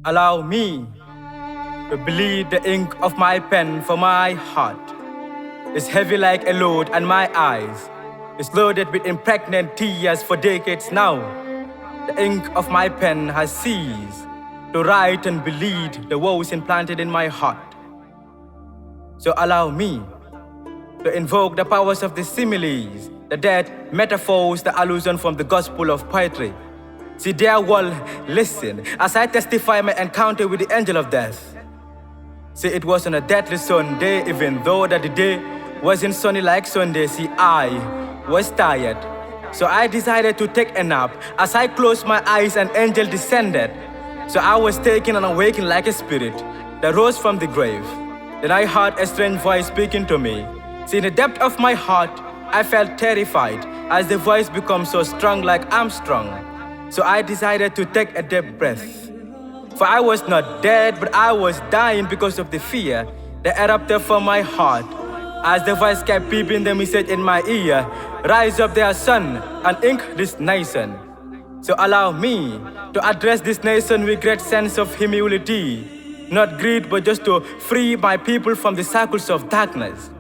Allow me to bleed the ink of my pen, for my heart is heavy like a load, and my eyes is loaded with impregnant tears for decades now. The ink of my pen has ceased to write and bleed the woes implanted in my heart. So allow me to invoke the powers of the similes, the dead metaphors, the allusion from the gospel of poetry. See, dear world, listen as I testify my encounter with the angel of death. See, it was on a deadly Sunday, even though that the day wasn't sunny like Sunday. See, I was tired, so I decided to take a nap. As I closed my eyes, an angel descended. So I was taken and awakened like a spirit that rose from the grave. Then I heard a strange voice speaking to me. See, in the depth of my heart, I felt terrified as the voice becomes so strong like Armstrong. So I decided to take a deep breath. For I was not dead, but I was dying because of the fear that erupted from my heart. As the voice kept peeping the message in my ear, rise up there, son, and ink this nation. So allow me to address this nation with great sense of humility. Not greed, but just to free my people from the circles of darkness.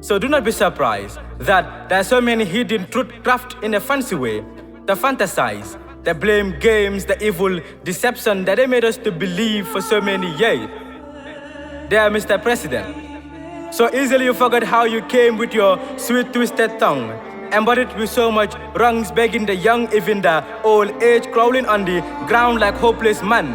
So do not be surprised that there are so many hidden truth crafted in a fancy way, to fantasize, the blame games, the evil deception that they made us to believe for so many years. Dear Mr. President, so easily you forgot how you came with your sweet twisted tongue, embodied with so much wrongs, begging the young, even the old age, crawling on the ground like hopeless man,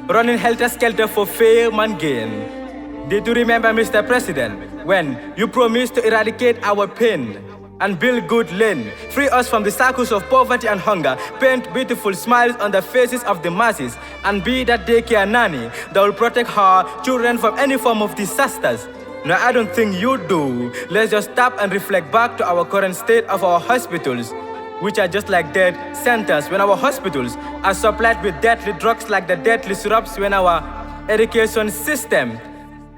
running helter-skelter for fame and gain. Did you remember, Mr. President, when you promised to eradicate our pain and build good land, free us from the circles of poverty and hunger, paint beautiful smiles on the faces of the masses, and be that daycare nanny that will protect her children from any form of disasters? No, I don't think you do. Let's just stop and reflect back to our current state of our hospitals, which are just like dead centers, when our hospitals are supplied with deadly drugs like the deadly syrups, when our education system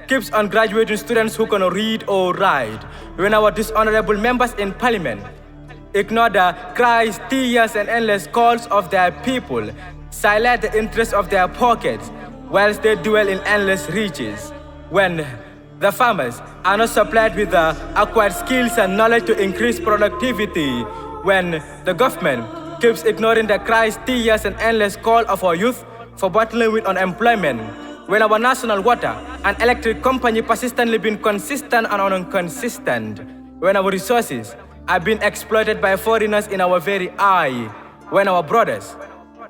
keeps on graduating students who cannot read or write, when our dishonorable members in parliament ignore the cries, tears, and endless calls of their people, silence the interests of their pockets, whilst they dwell in endless riches, when the farmers are not supplied with the acquired skills and knowledge to increase productivity, when the government keeps ignoring the cries, tears, and endless call of our youth for battling with unemployment, when our national water and electric company persistently been consistent and inconsistent, when our resources are being exploited by foreigners in our very eye, when our brothers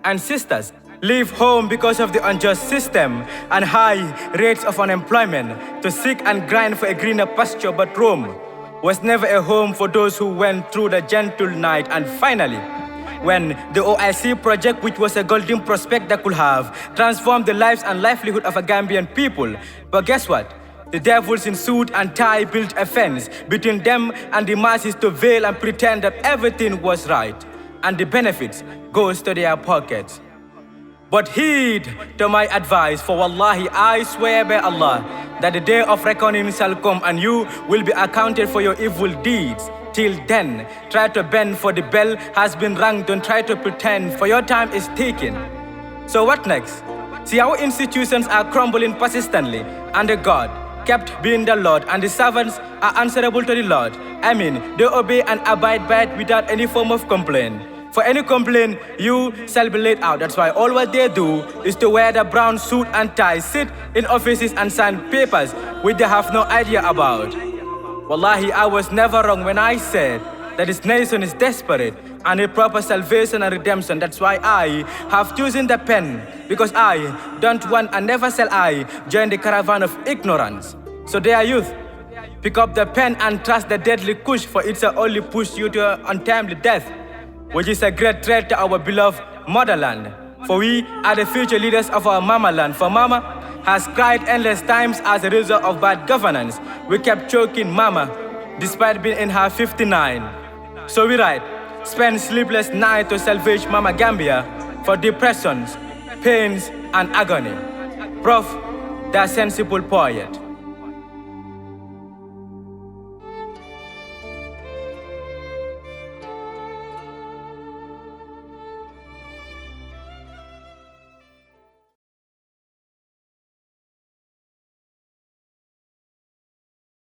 and sisters leave home because of the unjust system and high rates of unemployment to seek and grind for a greener pasture. But Rome was never a home for those who went through the gentle night. And finally, when the OIC project, which was a golden prospect that could have transformed the lives and livelihood of a Gambian people, but guess what? The devils in suit and tie built a fence between them and the masses to veil and pretend that everything was right, and the benefits goes to their pockets. But heed to my advice, for wallahi, I swear by Allah that the day of reckoning shall come and you will be accounted for your evil deeds. Till then, try to bend, for the bell has been rung. Don't try to pretend, for your time is taken. So what next? See, our institutions are crumbling persistently under God, kept being the Lord, and the servants are answerable to the Lord. I mean, they obey and abide by it without any form of complaint. For any complaint, you shall be laid out. That's why all what they do is to wear the brown suit and tie, sit in offices and sign papers which they have no idea about. Wallahi, I was never wrong when I said that this nation is desperate and need proper salvation and redemption. That's why I have chosen the pen, because I don't want and never shall I join the caravan of ignorance. So dear youth, pick up the pen and trust the deadly kush, for it shall only push you to untimely death, which is a great threat to our beloved motherland. For we are the future leaders of our mama land. For mama has cried endless times as a result of bad governance. We kept choking mama despite being in her 59. So we write, spend sleepless nights to salvage Mama Gambia for depressions, pains, and agony. Prof, the sensible poet.